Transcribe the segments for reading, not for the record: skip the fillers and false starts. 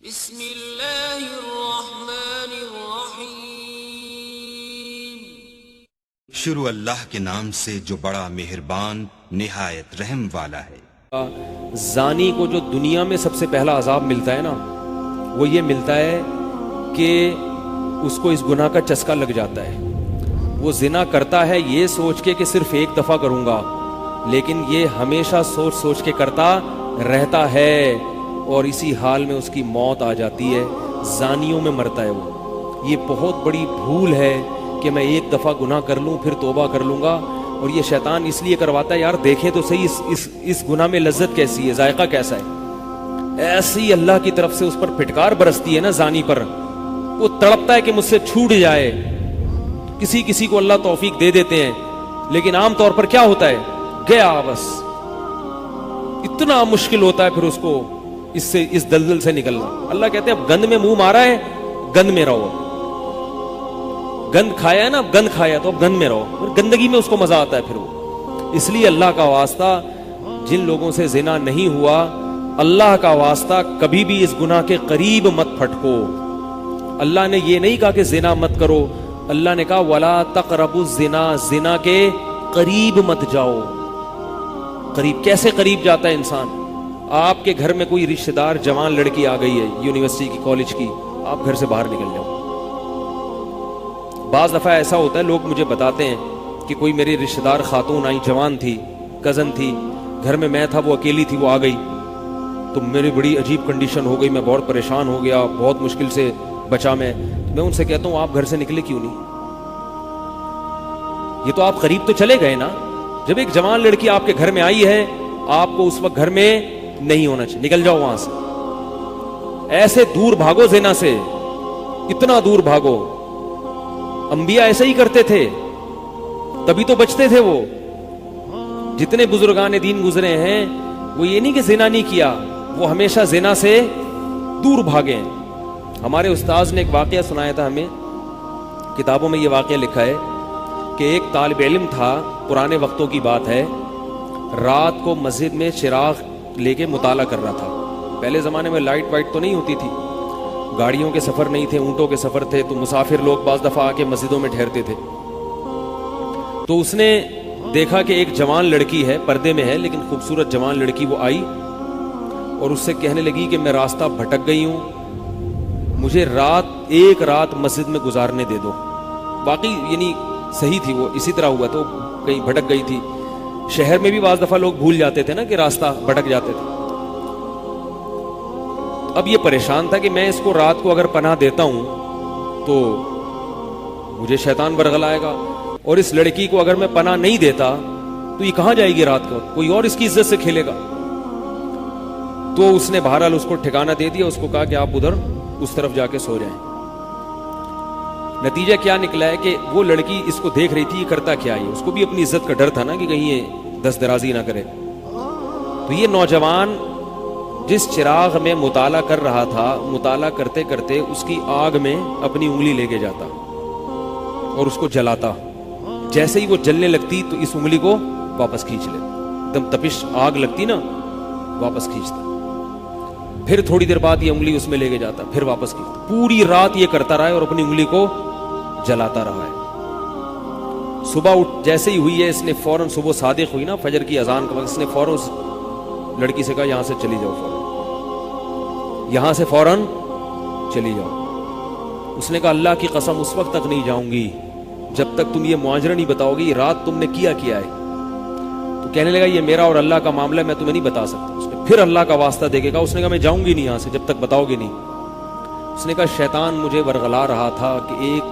بسم اللہ الرحمن الرحیم۔ شروع اللہ کے نام سے جو بڑا مہربان نہایت رحم والا ہے۔ زانی کو جو دنیا میں سب سے پہلا عذاب ملتا ہے نا، وہ یہ ملتا ہے کہ اس کو اس گناہ کا چسکا لگ جاتا ہے۔ وہ زنا کرتا ہے یہ سوچ کے کہ صرف ایک دفعہ کروں گا، لیکن یہ ہمیشہ سوچ سوچ کے کرتا رہتا ہے، اور اسی حال میں اس کی موت آ جاتی ہے، زانیوں میں مرتا ہے وہ۔ یہ بہت بڑی بھول ہے کہ میں ایک دفعہ گناہ کر لوں پھر توبہ کر لوں گا، اور یہ شیطان اس لیے کرواتا ہے، یار دیکھیں تو صحیح اس گناہ میں لذت کیسی ہے، ذائقہ کیسا ہے۔ ایسی اللہ کی طرف سے اس پر پھٹکار برستی ہے نا زانی پر، وہ تڑپتا ہے کہ مجھ سے چھوٹ جائے۔ کسی کو اللہ توفیق دے دیتے ہیں، لیکن عام طور پر کیا ہوتا ہے، گیا بس۔ اتنا مشکل ہوتا ہے پھر اس کو اس دلدل سے نکلنا۔ اللہ کہتے ہیں اب گند میں منہ مارا ہے، گند میں رہو۔ گند کھایا ہے نا، اب گند کھایا تو اب گند میں رہو، گندگی میں اس کو مزہ آتا ہے پھر وہ۔ اس لیے اللہ کا واسطہ جن لوگوں سے زنا نہیں ہوا، اللہ کا واسطہ کبھی بھی اس گناہ کے قریب مت پھٹکو۔ اللہ نے یہ نہیں کہا کہ زنا مت کرو، اللہ نے کہا وَلَا تَقْرَبُوا الزِّنَا، زنا کے قریب مت جاؤ۔ قریب کیسے قریب جاتا ہے انسان؟ آپ کے گھر میں کوئی رشتہ دار جوان لڑکی آ گئی ہے یونیورسٹی کی، کالج کی، آپ گھر سے باہر نکل جاؤ۔ بعض دفعہ ایسا ہوتا ہے، لوگ مجھے بتاتے ہیں کہ کوئی میری رشتہ دار خاتون آئی، جوان تھی، کزن تھی، گھر میں میں تھا، وہ اکیلی تھی، وہ آ گئی تو میری بڑی عجیب کنڈیشن ہو گئی، میں بہت پریشان ہو گیا، بہت مشکل سے بچا میں ان سے کہتا ہوں آپ گھر سے نکلے کیوں نہیں؟ یہ تو آپ قریب تو چلے گئے نا۔ جب ایک جوان لڑکی آپ کے گھر میں آئی ہے، آپ کو اس وقت گھر میں نہیں ہونا چاہیے، نکل جاؤ وہاں سے، ایسے دور بھاگو زنا سے، اتنا دور بھاگو۔ انبیاء ایسے ہی کرتے تھے، تبھی تو بچتے تھے وہ۔ جتنے بزرگان دین گزرے ہیں، وہ یہ نہیں کہ زنا نہیں کیا، وہ ہمیشہ زنا سے دور بھاگے ہیں۔ ہمارے استاذ نے ایک واقعہ سنایا تھا ہمیں، کتابوں میں یہ واقعہ لکھا ہے کہ ایک طالب علم تھا، پرانے وقتوں کی بات ہے، رات کو مسجد میں چراغ لے کے مطالعہ کر رہا تھا۔ پہلے زمانے میں لائٹ وائٹ تو نہیں ہوتی تھی، گاڑیوں کے سفر نہیں تھے، اونٹوں کے سفر تھے، تو مسافر لوگ بعض دفعہ آ کے مسجدوں میں ٹھہرتے تھے۔ تو اس نے دیکھا کہ ایک جوان لڑکی ہے، پردے میں ہے لیکن خوبصورت جوان لڑکی، وہ آئی اور اس سے کہنے لگی کہ میں راستہ بھٹک گئی ہوں، مجھے ایک رات مسجد میں گزارنے دے دو۔ باقی یعنی صحیح تھی، وہ اسی طرح ہوا تو کہیں بھٹک گئی تھی۔ شہر میں بھی بعض دفعہ لوگ بھول جاتے تھے نا کہ راستہ بھٹک جاتے تھے۔ اب یہ پریشان تھا کہ میں اس کو رات کو اگر پناہ دیتا ہوں تو مجھے شیطان برگلائے گا، اور اس لڑکی کو اگر میں پناہ نہیں دیتا تو یہ کہاں جائے گی رات کو، کوئی اور اس کی عزت سے کھیلے گا۔ تو اس نے بہرحال اس کو ٹھکانہ دے دیا، اس کو کہا کہ آپ ادھر اس طرف جا کے سو جائیں۔ نتیجہ کیا نکلا ہے کہ وہ لڑکی اس کو دیکھ رہی تھی، یہ کرتا کیا ہے، اس کو بھی اپنی عزت کا ڈر تھا نا کہ کہیں یہ دست درازی نہ کرے۔ تو یہ نوجوان جس چراغ میں مطالعہ کر رہا تھا، مطالعہ کرتے کرتے اس کی آگ میں اپنی انگلی لے کے جاتا اور اس کو جلاتا۔ جیسے ہی وہ جلنے لگتی تو اس انگلی کو واپس کھینچ لے، ایک دم تپش آگ لگتی نا، واپس کھینچتا۔ پھر تھوڑی دیر بعد یہ انگلی اس میں لے کے جاتا، پھر واپس کھینچتا۔ پوری رات یہ کرتا رہا ہے اور اپنی انگلی کو جلاتا رہا ہے۔ صبح جیسے ہی ہوئی ہے، اس نے فوراً، صبح صادق ہوئی نا، فجر کی اذان کا وقت، اس نے فوراً اس لڑکی سے کہا یہاں سے چلی جاؤ، فوراً یہاں سے فوراً چلی جاؤ۔ اس نے کہا اللہ کی قسم اس وقت تک نہیں جاؤں گی جب تک تم یہ معاجرہ نہیں بتاؤ گی، رات تم نے کیا ہے۔ تو کہنے لگا یہ میرا اور اللہ کا معاملہ ہے، میں تمہیں نہیں بتا سکتا۔ اس نے پھر اللہ کا واسطہ دے کے کہا، اس نے کہا میں جاؤں گی نہیں یہاں سے جب تک بتاؤ گی نہیں۔ اس نے کہا شیطان مجھے ورغلا رہا تھا کہ ایک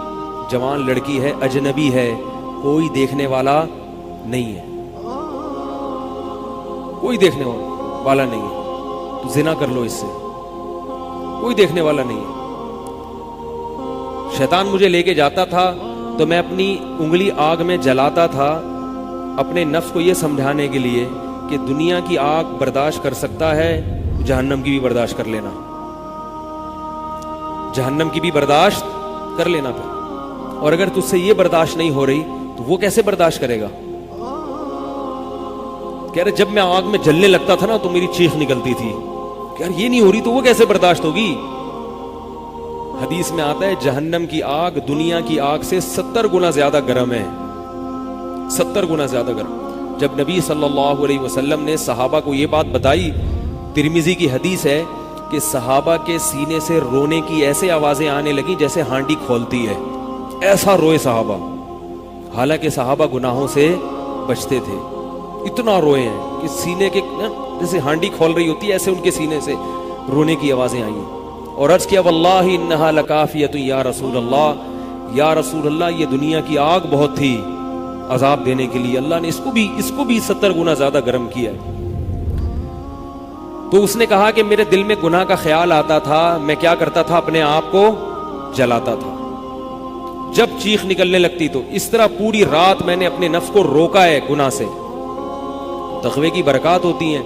جوان لڑکی ہے، اجنبی ہے، کوئی دیکھنے والا نہیں ہے، کوئی دیکھنے والا نہیں ہے، تو زنا کر لو اس سے، کوئی دیکھنے والا نہیں ہے۔ شیطان مجھے لے کے جاتا تھا تو میں اپنی انگلی آگ میں جلاتا تھا، اپنے نفس کو یہ سمجھانے کے لیے کہ دنیا کی آگ برداشت کر سکتا ہے، جہنم کی بھی برداشت کر لینا، جہنم کی بھی برداشت کر لینا پھر۔ اور اگر تجھ سے یہ برداشت نہیں ہو رہی تو وہ کیسے برداشت کرے گا؟ کہہ رہے جب میں آگ میں جلنے لگتا تھا نا تو میری چیخ نکلتی تھی کہ یار یہ نہیں ہو رہی تو وہ کیسے برداشت ہوگی؟ حدیث میں آتا ہے جہنم کی آگ دنیا کی آگ سے 70 گنا زیادہ گرم ہے، 70 گنا زیادہ گرم۔ جب نبی صلی اللہ علیہ وسلم نے صحابہ کو یہ بات بتائی، ترمذی کی حدیث ہے کہ صحابہ کے سینے سے رونے کی ایسے آوازیں آنے لگی جیسے ہانڈی کھولتی ہے، ایسا روئے صحابہ، حالانکہ صحابہ گناہوں سے بچتے تھے، اتنا روئے ہیں کہ سینے کے جیسے ہانڈی کھول رہی ہوتی ہے ایسے ان کے سینے سے رونے کی آوازیں آئیں، اور عرض کیا واللہ انہا لکافیۃ یا رسول اللہ، یا رسول اللہ یہ دنیا کی آگ بہت تھی عذاب دینے کے لیے، اللہ نے اس کو بھی 70 گنا زیادہ گرم کیا ہے۔ تو اس نے کہا کہ میرے دل میں گناہ کا خیال آتا تھا، میں کیا کرتا تھا، اپنے آپ کو جلاتا تھا، جب چیخ نکلنے لگتی تو اس طرح پوری رات میں نے اپنے نفس کو روکا ہے گناہ سے۔ تقوی کی برکات ہوتی ہیں۔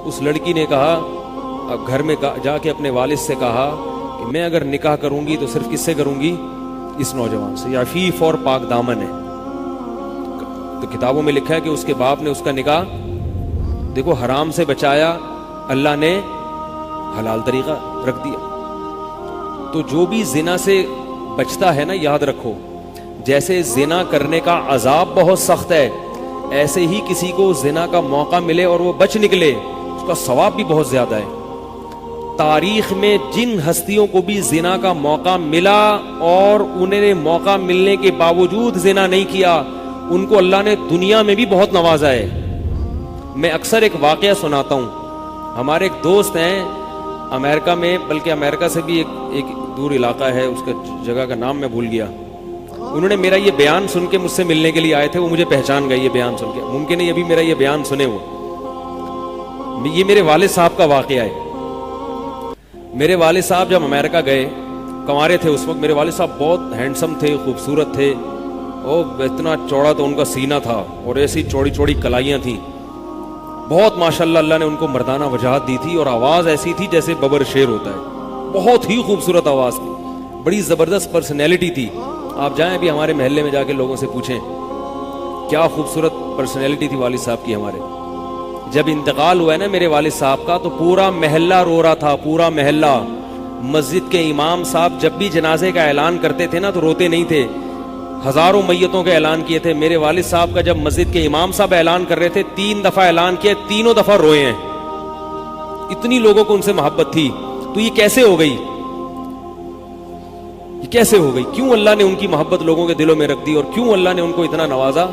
اس لڑکی نے کہا، اب گھر میں جا کے اپنے والد سے کہا کہ میں اگر نکاح کروں گی تو صرف کس سے کروں گی، اس نوجوان سے، یا عفیف اور پاک دامن ہے۔ تو کتابوں میں لکھا ہے کہ اس کے باپ نے اس کا نکاح دیکھو حرام سے بچایا، اللہ نے حلال طریقہ رکھ دیا۔ تو جو بھی زنا سے بچتا ہے نا، یاد رکھو جیسے زنا کرنے کا عذاب بہت سخت ہے، ایسے ہی کسی کو زنا کا موقع ملے اور وہ بچ نکلے اس کا ثواب بھی بہت زیادہ ہے۔ تاریخ میں جن ہستیوں کو بھی زنا کا موقع ملا اور انہیں نے موقع ملنے کے باوجود زنا نہیں کیا، ان کو اللہ نے دنیا میں بھی بہت نوازا ہے۔ میں اکثر ایک واقعہ سناتا ہوں، ہمارے ایک دوست ہیں امریکہ میں، بلکہ امریکہ سے بھی ایک دور علاقہ ہے، اس کا جگہ کا نام میں بھول گیا، انہوں نے میرا یہ بیان سن کے مجھ سے ملنے کے لیے آئے تھے، وہ مجھے پہچان گئے یہ بیان سن کے، ممکن ہے ابھی میرا یہ بیان سنے وہ، یہ میرے والد صاحب کا واقعہ ہے۔ میرے والد صاحب جب امریکہ گئے، کنوارے تھے اس وقت، میرے والد صاحب بہت ہینڈسم تھے، خوبصورت تھے، اور اتنا چوڑا تو ان کا سینہ تھا اور ایسی چوڑی چوڑی کلائیاں تھیں، بہت ماشاءاللہ اللہ نے ان کو مردانہ وجاہت دی تھی، اور آواز ایسی تھی جیسے ببر شیر ہوتا ہے، بہت ہی خوبصورت آواز تھی، بڑی زبردست پرسنالٹی تھی۔ آپ جائیں ابھی ہمارے محلے میں جا کے لوگوں سے پوچھیں کیا خوبصورت پرسنالٹی تھی والد صاحب کی ہمارے۔ جب انتقال ہوا ہے نا میرے والد صاحب کا، تو پورا محلہ رو رہا تھا، پورا محلہ۔ مسجد کے امام صاحب جب بھی جنازے کا اعلان کرتے تھے نا تو روتے نہیں تھے، ہزاروں میتوں کے اعلان کیے تھے، میرے والد صاحب کا جب مسجد کے امام صاحب اعلان کر رہے تھے 3 دفعہ اعلان کیا، تینوں دفعہ روئے ہیں، اتنی لوگوں کو ان سے محبت تھی۔ تو یہ کیسے ہو گئی، یہ کیسے ہو گئی، کیوں اللہ نے ان کی محبت لوگوں کے دلوں میں رکھ دی، اور کیوں اللہ نے ان کو اتنا نوازا۔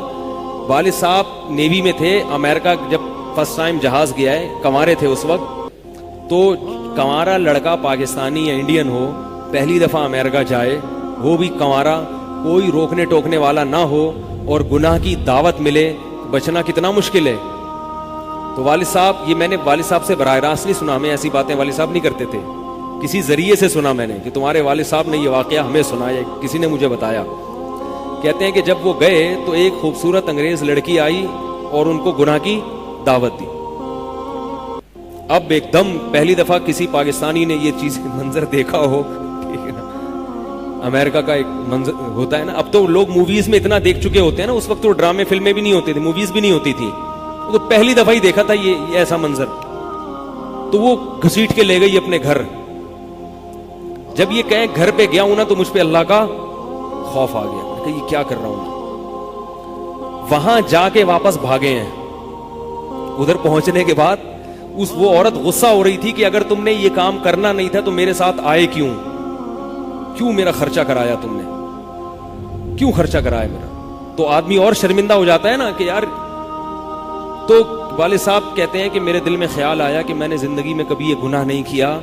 والد صاحب نیوی میں تھے، امریکہ جب فرسٹ ٹائم جہاز گیا ہے، کنوارے تھے اس وقت، تو کنوارا لڑکا پاکستانی یا انڈین ہو، پہلی دفعہ امریکہ جائے، وہ بھی کنوارا، کوئی روکنے ٹوکنے والا نہ ہو اور گناہ کی دعوت ملے، بچنا کتنا مشکل ہے۔ تو والد صاحب، یہ میں نے والد صاحب سے براہ راست نہیں سنا، ہمیں ایسی باتیں والد صاحب نہیں کرتے تھے، کسی ذریعے سے سنا میں نے کہ تمہارے والد صاحب نے یہ واقعہ ہمیں سنایا، کسی نے مجھے بتایا۔ کہتے ہیں کہ جب وہ گئے تو ایک خوبصورت انگریز لڑکی آئی اور ان کو گناہ کی دعوت دی۔ اب ایک دم پہلی دفعہ کسی پاکستانی نے یہ چیز منظر دیکھا ہو، امریکہ کا ایک منظر ہوتا ہے نا، اب تو لوگ موویز میں اتنا دیکھ چکے ہوتے ہیں نا، اس وقت تو ڈرامے فلمیں بھی نہیں ہوتی تھی، موویز بھی نہیں ہوتی تھی، تو پہلی دفعہ ہی دیکھا تھا یہ ایسا منظر، تو وہ گھسیٹ کے لے گئی اپنے گھر۔ جب یہ کہیں گھر پہ گیا ہوں نا تو مجھ پہ اللہ کا خوف آ گیا کہ یہ کیا کر رہا ہوں۔ وہاں جا کے واپس بھاگے ہیں، ادھر پہنچنے کے بعد وہ عورت غصہ ہو رہی تھی کہ اگر تم نے یہ کام کرنا نہیں تھا تو میرے ساتھ آئے کیوں میرا خرچہ کرایا، تم نے کیوں خرچہ کرایا میرا۔ تو آدمی اور شرمندہ ہو جاتا ہے نا کہ یار۔ تو والد صاحب کہتے ہیں کہ میرے دل میں خیال آیا کہ میں نے زندگی میں کبھی یہ گناہ نہیں کیا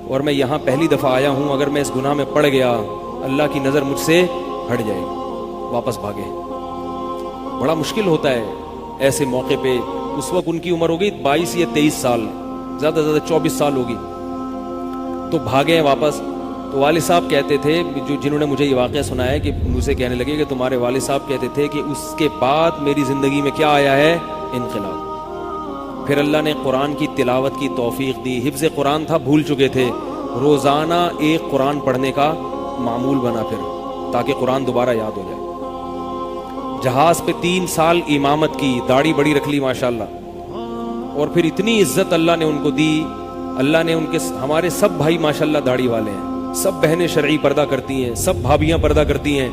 اور میں یہاں پہلی دفعہ آیا ہوں، اگر میں اس گناہ میں پڑ گیا اللہ کی نظر مجھ سے ہٹ جائے گی۔ واپس بھاگے۔ بڑا مشکل ہوتا ہے ایسے موقع پہ۔ اس وقت ان کی عمر ہوگی 22 یا 23 سال، زیادہ سے زیادہ 24 سال ہوگی، تو بھاگے ہیں واپس۔ تو والد صاحب کہتے تھے، جنہوں نے مجھے یہ واقعہ سنایا، کہ مجھے کہنے لگے کہ تمہارے والد صاحب کہتے تھے کہ اس کے بعد میری زندگی میں کیا آیا ہے، انقلاب۔ پھر اللہ نے قرآن کی تلاوت کی توفیق دی، حفظ قرآن تھا، بھول چکے تھے، روزانہ ایک قرآن پڑھنے کا معمول بنا پھر، تاکہ قرآن دوبارہ یاد ہو جائے۔ جہاز پہ 3 سال امامت کی، داڑھی بڑی رکھ لی ماشاءاللہ، اور پھر اتنی عزت اللہ نے ان کو دی۔ اللہ نے ان کے، ہمارے سب بھائی ماشاءاللہ داڑھی والے ہیں، سب بہنیں شرعی پردہ کرتی ہیں, سب بھابیاں پردہ کرتی ہیں,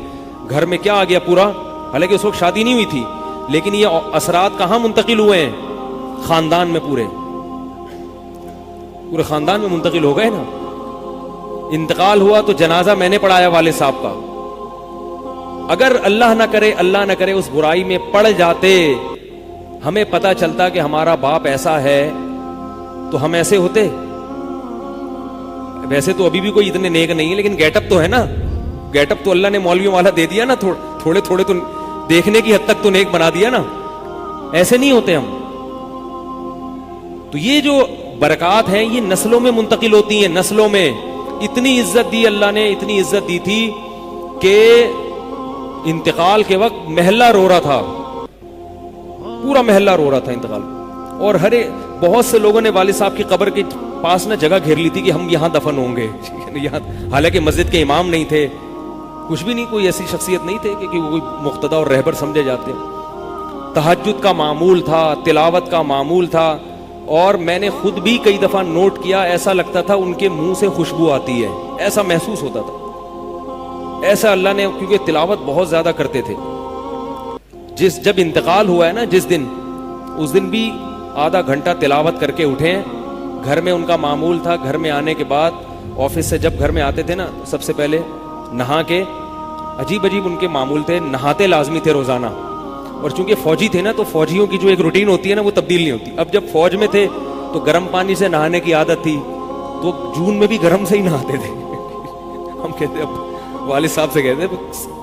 گھر میں کیا آ گیا پورا, حالانکہ اس وقت شادی نہیں ہوئی تھی, لیکن یہ اثرات کہاں منتقل ہوئے ہیں, خاندان میں, پورے خاندان میں منتقل ہو گئے نا. انتقال ہوا تو جنازہ میں نے پڑھایا والد صاحب کا. اگر اللہ نہ کرے اس برائی میں پڑ جاتے, ہمیں پتہ چلتا کہ ہمارا باپ ایسا ہے, تو ہم ایسے ہوتے. ویسے تو ابھی بھی کوئی اتنے نیک نہیں ہے, لیکن گیٹ اپ تو ہے نا, گیٹ اپ تو اللہ نے مولویوں والا دے دیا نا, تھوڑے تھوڑے تو دیکھنے کی حد تک تو نیک بنا دیا نا. ایسے نہیں ہوتے ہم. تو یہ جو برکات ہیں یہ نسلوں میں منتقل ہوتی ہیں, نسلوں میں. اتنی عزت دی اللہ نے, اتنی عزت دی تھی کہ انتقال کے وقت محلہ رو رہا تھا, پورا محلہ رو رہا تھا انتقال. اور بہت سے لوگوں نے والد صاحب کی قبر کے پاس نہ جگہ گھیر لی تھی کہ ہم یہاں دفن ہوں گے. حالانکہ مسجد کے امام نہیں تھے, کچھ بھی نہیں, کوئی ایسی شخصیت نہیں تھے کہ وہ کوئی مقتدی اور رہبر سمجھے جاتے. تہجد کا معمول تھا, تلاوت کا معمول تھا, اور میں نے خود بھی کئی دفعہ نوٹ کیا, ایسا لگتا تھا ان کے منہ سے خوشبو آتی ہے, ایسا محسوس ہوتا تھا. ایسا اللہ نے, کیونکہ تلاوت بہت زیادہ کرتے تھے. جب انتقال ہوا ہے نا جس دن, اس دن بھی آدھا گھنٹہ تلاوت کر کے اٹھے. گھر میں ان کا معمول تھا, گھر میں آنے کے بعد آفس سے جب گھر میں آتے تھے نا, سب سے پہلے نہا کے, عجیب ان کے معمول تھے, نہاتے لازمی تھے روزانہ. اور چونکہ فوجی تھے نا, تو فوجیوں کی جو ایک روٹین ہوتی ہے نا, وہ تبدیل نہیں ہوتی. اب جب فوج میں تھے تو گرم پانی سے نہانے کی عادت تھی, تو جون میں بھی گرم سے ہی نہاتے تھے. ہم کہتے, اب والد صاحب سے کہتے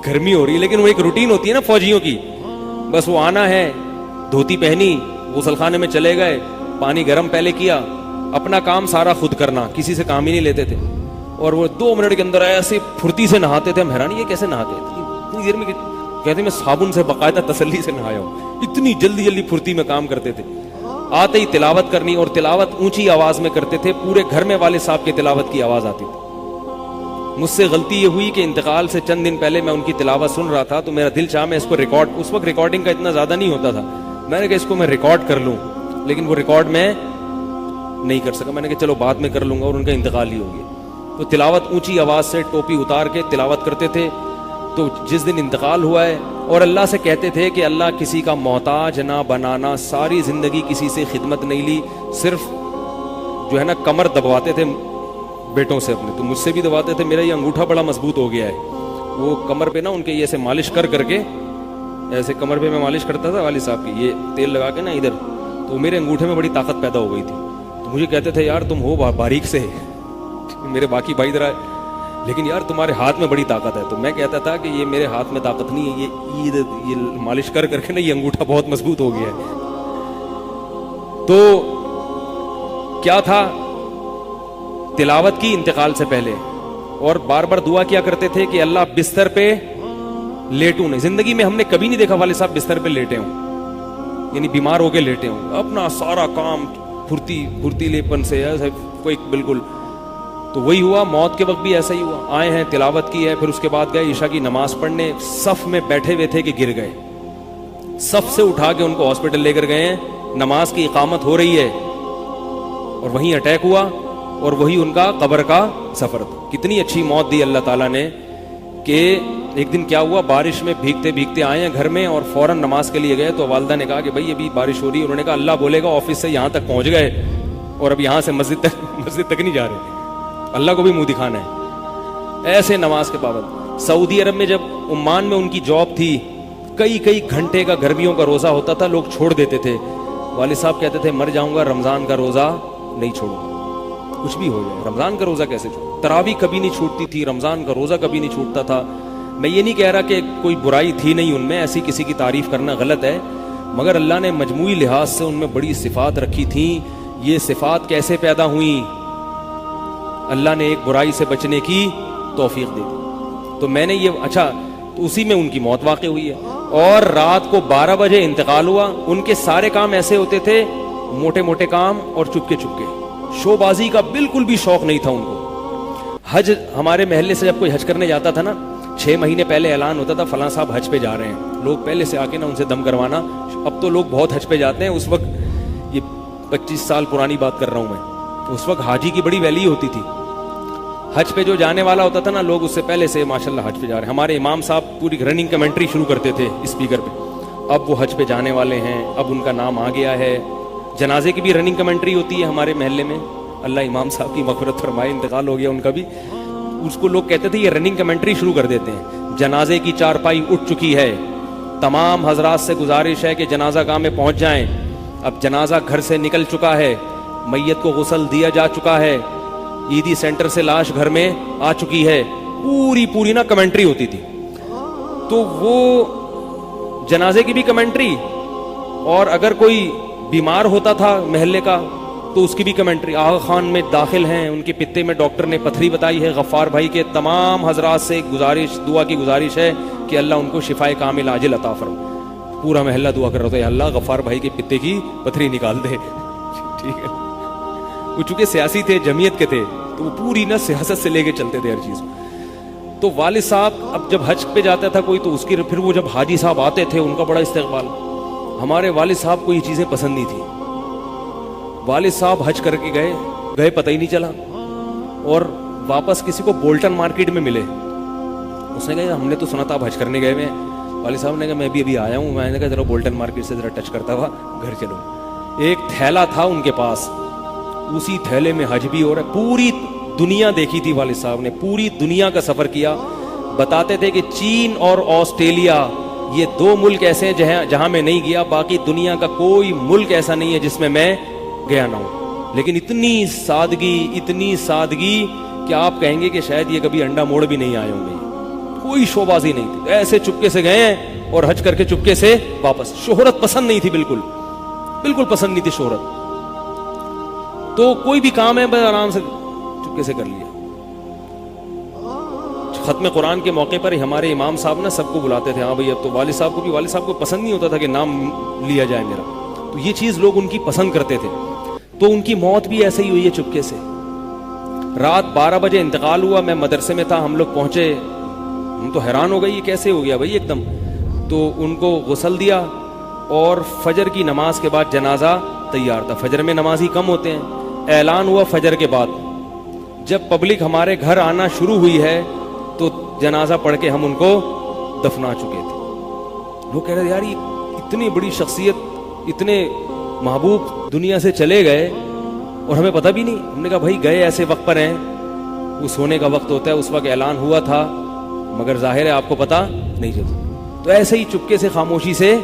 گرمی ہو رہی ہے, لیکن وہ ایک روٹین ہوتی ہے نا فوجیوں کی. بس وہ آنا ہے, دھوتی پہنی, غسل خانے میں چلے گئے, پانی گرم پہلے کیا, اپنا کام سارا خود کرنا, کسی سے کام ہی نہیں لیتے تھے. اور وہ 2 منٹ کے اندر ایسے پھرتی سے نہاتے تھے. ہم حیران, یہ کیسے نہاتے ہیں اتنی دیر میں؟ کہتے میں صابن سے باقاعدہ تسلی سے نہایا ہوں. اتنی جلدی پھرتی میں کام کرتے تھے. آتے ہی تلاوت کرنی, اور تلاوت اونچی آواز میں کرتے تھے. پورے گھر میں والد صاحب کے تلاوت کی آواز آتی تھی. مجھ سے غلطی یہ ہوئی کہ انتقال سے چند دن پہلے میں ان کی تلاوت سن رہا تھا, تو میرا دل چاہا میں اس کو ریکارڈ, اس وقت ریکارڈنگ کا اتنا زیادہ نہیں ہوتا تھا, میں نے کہا اس کو میں ریکارڈ کر لوں, لیکن وہ ریکارڈ میں نہیں کر سکا. میں نے کہا چلو بعد میں کر لوں گا, اور ان کا انتقال ہی ہو گیا. تو تلاوت اونچی آواز سے ٹوپی اتار کے تلاوت کرتے تھے. تو جس دن انتقال ہوا ہے, اور اللہ سے کہتے تھے کہ اللہ کسی کا محتاج نہ بنانا, ساری زندگی کسی سے خدمت نہیں لی, صرف جو ہے نا کمر دبواتے تھے بیٹوں سے اپنے. تو مجھ سے بھی دباتے تھے, میرا یہ انگوٹھا بڑا مضبوط ہو گیا ہے. وہ کمر پہ نا ان کے یہ ایسے مالش کر کے, ایسے کمر پہ میں مالش کرتا تھا والد صاحب کی, یہ تیل لگا کے نا ادھر, تو میرے انگوٹھے میں بڑی طاقت پیدا ہو گئی تھی. تو مجھے کہتے تھے یار تم ہو باریک سے, میرے باقی بھائی ذرا, لیکن یار تمہارے ہاتھ میں بڑی طاقت ہے. تو میں کہتا تھا کہ یہ میرے ہاتھ میں طاقت نہیں ہے, یہ مالش کر کے نا یہ انگوٹھا بہت مضبوط ہو گیا ہے. تو کیا تھا, تلاوت کی انتقال سے پہلے, اور بار بار دعا کیا کرتے تھے کہ اللہ بستر پہ لیٹوں نہیں. زندگی میں ہم نے کبھی نہیں دیکھا والد صاحب بستر پہ لیٹے ہوں, یعنی بیمار ہو کے لیٹے ہوں. اپنا سارا کام پھرتیلےپن سے کوئی بالکل. تو وہی ہوا, موت کے وقت بھی ایسا ہی ہوا. آئے ہیں, تلاوت کی ہے, پھر اس کے بعد گئے عشاء کی نماز پڑھنے, صف میں بیٹھے ہوئے تھے کہ گر گئے. صف سے اٹھا کے ان کو ہاسپٹل لے کر گئے ہیں, نماز کی اقامت ہو رہی ہے, اور وہیں اٹیک ہوا, اور وہی ان کا قبر کا سفر تھا. کتنی اچھی موت دی اللہ تعالیٰ نے, کہ ایک دن کیا ہوا, بارش میں بھیگتے بھیگتے آئے ہیں گھر میں, اور فوراً نماز کے لیے گئے. تو والدہ نے کہا کہ بھائی ابھی بارش ہو رہی ہے. انہوں نے کہا اللہ بولے گا آفس سے یہاں تک پہنچ گئے, اور اب یہاں سے مسجد تک نہیں جا رہے, اللہ کو بھی منہ دکھانا ہے. ایسے نماز کے پابند. سعودی عرب میں جب عمان میں ان کی جاب تھی, کئی گھنٹے کا گرمیوں کا روزہ ہوتا تھا, لوگ چھوڑ دیتے تھے. والد صاحب کہتے تھے مر جاؤں گا, رمضان کا روزہ نہیں چھوڑوں گا, کچھ بھی ہو جائے رمضان کا روزہ کیسے چھوڑوں. تراویح کبھی نہیں چھوٹتی تھی, رمضان کا روزہ کبھی نہیں چھوٹتا تھا. میں یہ نہیں کہہ رہا کہ کوئی برائی تھی نہیں ان میں, ایسی کسی کی تعریف کرنا غلط ہے, مگر اللہ نے مجموعی لحاظ سے ان میں بڑی صفات رکھی تھیں. یہ صفات کیسے پیدا ہوئیں؟ اللہ نے ایک برائی سے بچنے کی توفیق دے دی. تو میں نے یہ تو اسی میں ان کی موت واقع ہوئی ہے. اور رات کو 12 بجے انتقال ہوا. ان کے سارے کام ایسے ہوتے تھے, موٹے موٹے کام, اور چپکے شو بازی کا بالکل بھی شوق نہیں تھا ان کو. حج, ہمارے محلے سے جب کوئی حج کرنے جاتا تھا نا, 6 مہینے پہلے اعلان ہوتا تھا فلاں صاحب حج پہ جا رہے ہیں. لوگ پہلے سے آ کے نا ان سے دم کروانا. اب تو لوگ بہت حج پہ جاتے ہیں, اس وقت یہ 25 سال پرانی بات کر رہا ہوں میں, اس وقت حاجی کی بڑی ویلیو ہوتی تھی. حج پہ جو جانے والا ہوتا تھا نا لوگ اس سے پہلے سے ماشاءاللہ حج پہ جا رہے ہیں. ہمارے امام صاحب پوری رننگ کمنٹری شروع کرتے تھے اسپیکر پہ. اب وہ حج پہ جانے والے ہیں, اب ان کا نام آ گیا ہے. جنازے کی بھی رننگ کمنٹری ہوتی ہے ہمارے محلے میں, اللہ امام صاحب کی مغفرت فرمائے, انتقال ہو گیا ان کا بھی. اس کو لوگ کہتے تھے یہ رننگ کمنٹری شروع کر دیتے ہیں. جنازے کی چارپائی اٹھ چکی ہے, تمام حضرات سے گزارش ہے کہ جنازہ گاہ میں پہنچ جائیں. اب جنازہ گھر سے نکل چکا ہے, میت کو غسل دیا جا چکا ہے, عیدی سینٹر سے لاش گھر میں آ چکی ہے. پوری نا کمنٹری ہوتی تھی. تو وہ جنازے کی بھی کمنٹری, اور اگر کوئی بیمار ہوتا تھا محلے کا تو اس کی بھی کمنٹری. آغا خان میں داخل ہیں, ان کے پتے میں ڈاکٹر نے پتھری بتائی ہے. غفار بھائی کے تمام حضرات سے گزارش, دعا کی گزارش ہے کہ اللہ ان کو شفائے کامل عاجل عطا فرمائے. پورا محلہ دعا کر رہا تھا, اللہ غفار بھائی کے پتے کی پتھری نکال دے. ٹھیک ہے, وہ چونکہ سیاسی تھے, جمعیت کے تھے, تو وہ پوری نا سیاست سے لے کے چلتے تھے ہر چیز. تو والد صاحب اب جب حج پہ جاتا تھا کوئی تو اس کی پھر وہ جب حاجی صاحب آتے تھے ان کا بڑا استقبال. ہمارے والد صاحب کو یہ چیزیں پسند نہیں تھی. والد صاحب حج کر کے گئے پتہ ہی نہیں چلا, اور واپس کسی کو بولٹن مارکیٹ میں ملے. اس نے کہا ہم نے تو سنا تھا آپ حج کرنے گئے ہوئے ہیں. والد صاحب نے کہا میں بھی ابھی آیا ہوں. میں نے کہا ذرا بولٹن مارکیٹ سے ذرا ٹچ کرتا ہوا گھر چلو. ایک تھیلا تھا ان کے پاس, اسی تھیلے میں حج بھی ہو رہا ہے. پوری دنیا دیکھی تھی والد صاحب نے, پوری دنیا کا سفر کیا. بتاتے تھے کہ چین اور آسٹریلیا یہ 2 ملک ایسے ہیں جہاں میں نہیں گیا, باقی دنیا کا کوئی ملک ایسا نہیں ہے جس میں میں گیا نہ ہوں. لیکن اتنی سادگی کہ آپ کہیں گے کہ شاید یہ کبھی انڈا موڑ بھی نہیں آئے ہوں گے. کوئی شوبازی نہیں تھی, ایسے چپکے سے گئے ہیں اور حج کر کے چپکے سے واپس. شہرت پسند نہیں تھی, بالکل پسند نہیں تھی شہرت. تو کوئی بھی کام ہے بس آرام سے چپکے سے کر لیا. ختم قرآن کے موقع پر ہمارے امام صاحب نا سب کو بلاتے تھے. ہاں بھائی, اب تو والد صاحب کو پسند نہیں ہوتا تھا کہ نام لیا جائے میرا, تو یہ چیز لوگ ان کی پسند کرتے تھے. تو ان کی موت بھی ایسے ہی ہوئی ہے چپکے سے. رات 12 بجے انتقال ہوا, میں مدرسے میں تھا, ہم لوگ پہنچے, ہم تو حیران ہو گئے یہ کیسے ہو گیا بھائی ایک دم. تو ان کو غسل دیا, اور فجر کی نماز کے بعد جنازہ تیار تھا. فجر میں نمازی کم ہوتے ہیں. اعلان ہوا فجر کے بعد. جب پبلک ہمارے گھر آنا شروع ہوئی ہے تو جنازہ پڑھ کے ہم ان کو دفنا چکے تھے. لوگ کہہ رہے یار یہ اتنی بڑی شخصیت, اتنے محبوب دنیا سے چلے گئے اور ہمیں پتہ بھی نہیں. ہم نے کہا بھائی گئے ایسے وقت پر ہیں, وہ سونے کا وقت ہوتا ہے, اس وقت اعلان ہوا تھا, مگر ظاہر ہے آپ کو پتہ نہیں چلتا. تو ایسے ہی چپکے سے خاموشی سے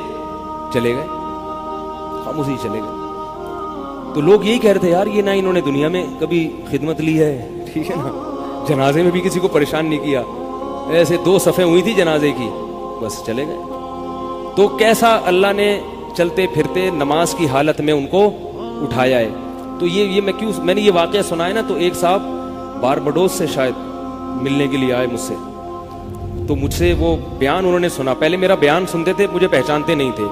چلے گئے. تو لوگ یہی کہہ رہے تھے یار یہ نہ انہوں نے دنیا میں کبھی خدمت لی ہے, ٹھیک ہے نا, جنازے میں بھی کسی کو پریشان نہیں کیا, ایسے 2 صفیں ہوئی تھی جنازے کی, بس چلے گئے. تو کیسا اللہ نے چلتے پھرتے نماز کی حالت میں ان کو اٹھایا ہے. تو یہ میں نے یہ واقعہ سنا ہے نا, تو ایک صاحب باربڈوس سے شاید ملنے کے لیے آئے مجھ سے. تو مجھ سے وہ بیان انہوں نے سنا, پہلے میرا بیان سنتے تھے, مجھے پہچانتے نہیں تھے,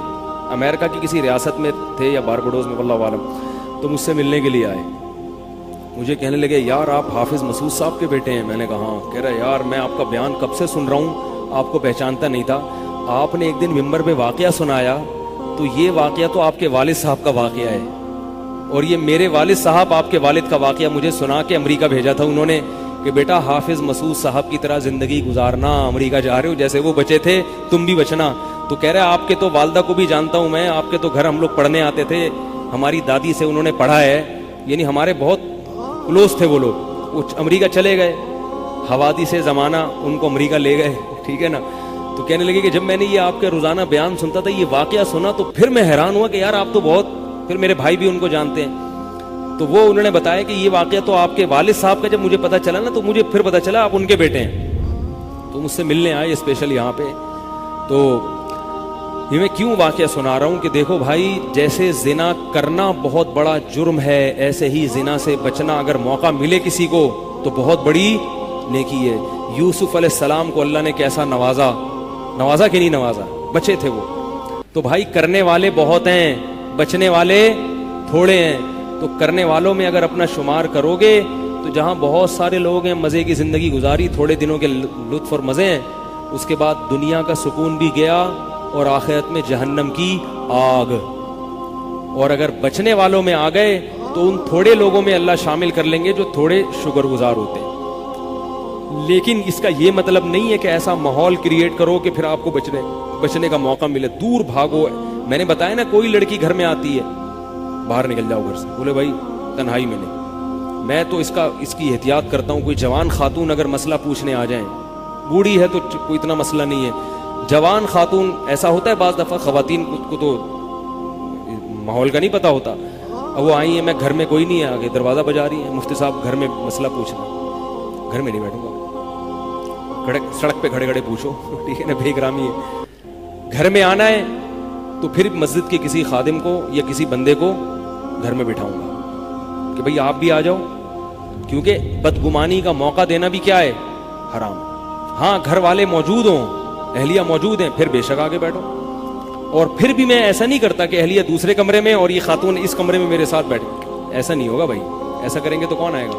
امریکہ کی کسی ریاست میں تھے یا باربڈوس میں واللہ عالم. تو مجھ سے ملنے کے لیے آئے, مجھے کہنے لگے یار آپ حافظ مسعود صاحب کے بیٹے ہیں. میں نے کہا ہاں. کہہ رہا یار میں آپ کا بیان کب سے سن رہا ہوں, آپ کو پہچانتا نہیں تھا. آپ نے ایک دن ممبر پہ واقعہ سنایا, تو یہ واقعہ تو آپ کے والد صاحب کا واقعہ ہے, اور یہ میرے والد صاحب آپ کے والد کا واقعہ مجھے سنا کے امریکہ بھیجا تھا انہوں نے کہ بیٹا حافظ مسعود صاحب کی طرح زندگی گزارنا, امریکہ جا رہے ہو جیسے وہ بچے تھے تم بھی بچنا. تو کہہ رہا ہے آپ کے تو والدہ کو بھی جانتا ہوں میں, آپ کے تو گھر ہم لوگ پڑھنے آتے تھے, ہماری دادی سے انہوں نے پڑھا ہے, یعنی ہمارے بہت کلوز تھے وہ لوگ. وہ امریکہ چلے گئے, حوادث سے زمانہ ان کو امریکہ لے گئے, ٹھیک ہے نا. تو کہنے لگے کہ جب میں نے یہ آپ کے روزانہ بیان سنتا تھا, یہ واقعہ سنا, تو پھر میں حیران ہوا کہ یار آپ تو بہت, پھر میرے بھائی بھی ان کو جانتے ہیں. تو وہ انہوں نے بتایا کہ یہ واقعہ تو آپ کے والد صاحب کا جب مجھے پتا چلا نا, تو مجھے پھر پتا چلا آپ ان کے بیٹے ہیں. تو مجھ سے ملنے آئے اسپیشل یہاں پہ. تو یہ میں کیوں واقعہ سنا رہا ہوں کہ دیکھو بھائی, جیسے زنا کرنا بہت بڑا جرم ہے, ایسے ہی زنا سے بچنا اگر موقع ملے کسی کو تو بہت بڑی نیکی ہے. یوسف علیہ السلام کو اللہ نے کیسا نوازا کہ نہیں نوازا, بچے تھے وہ. تو بھائی کرنے والے بہت ہیں, بچنے والے تھوڑے ہیں. تو کرنے والوں میں اگر اپنا شمار کرو گے تو جہاں بہت سارے لوگ ہیں مزے کی زندگی گزاری, تھوڑے دنوں کے لطف اور مزے ہیں, اس کے بعد دنیا کا سکون بھی گیا اور آخرت میں جہنم کی آگ. اور اگر بچنے والوں میں آ گئے تو ان تھوڑے لوگوں میں اللہ شامل کر لیں گے جو تھوڑے شکر گزار ہوتے ہیں. لیکن اس کا یہ مطلب نہیں ہے کہ ایسا ماحول کریٹ کرو کہ پھر آپ کو بچنے کا موقع ملے. دور بھاگو. میں نے بتایا نا, کوئی لڑکی گھر میں آتی ہے, باہر نکل جاؤ گھر سے. بولے بھائی تنہائی میں نہیں. میں تو اس کی احتیاط کرتا ہوں. کوئی جوان خاتون اگر مسئلہ پوچھنے آ جائیں, بوڑھی ہے تو کوئی اتنا مسئلہ نہیں ہے, جوان خاتون, ایسا ہوتا ہے بعض دفعہ خواتین کو تو ماحول کا نہیں پتا ہوتا, اب وہ آئی ہیں, میں گھر میں کوئی نہیں ہے, آگے دروازہ بجا رہی ہیں, مفتی صاحب گھر میں مسئلہ پوچھنا. گھر میں نہیں بیٹھوں گا, سڑک پہ کھڑے کھڑے پوچھو, ٹھیک ہے نا, بے اکرامی ہے. گھر میں آنا ہے تو پھر مسجد کے کسی خادم کو یا کسی بندے کو گھر میں بٹھاؤں گا کہ بھئی آپ بھی آ جاؤ, کیونکہ بدگمانی کا موقع دینا بھی کیا ہے, حرام. ہاں گھر والے موجود ہوں, اہلیہ موجود ہیں, پھر بے شک آگے بیٹھو. اور پھر بھی میں ایسا نہیں کرتا کہ اہلیہ دوسرے کمرے میں اور یہ خاتون اس کمرے میں میرے ساتھ بیٹھے, ایسا نہیں ہوگا بھائی. ایسا کریں گے تو کون آئے گا؟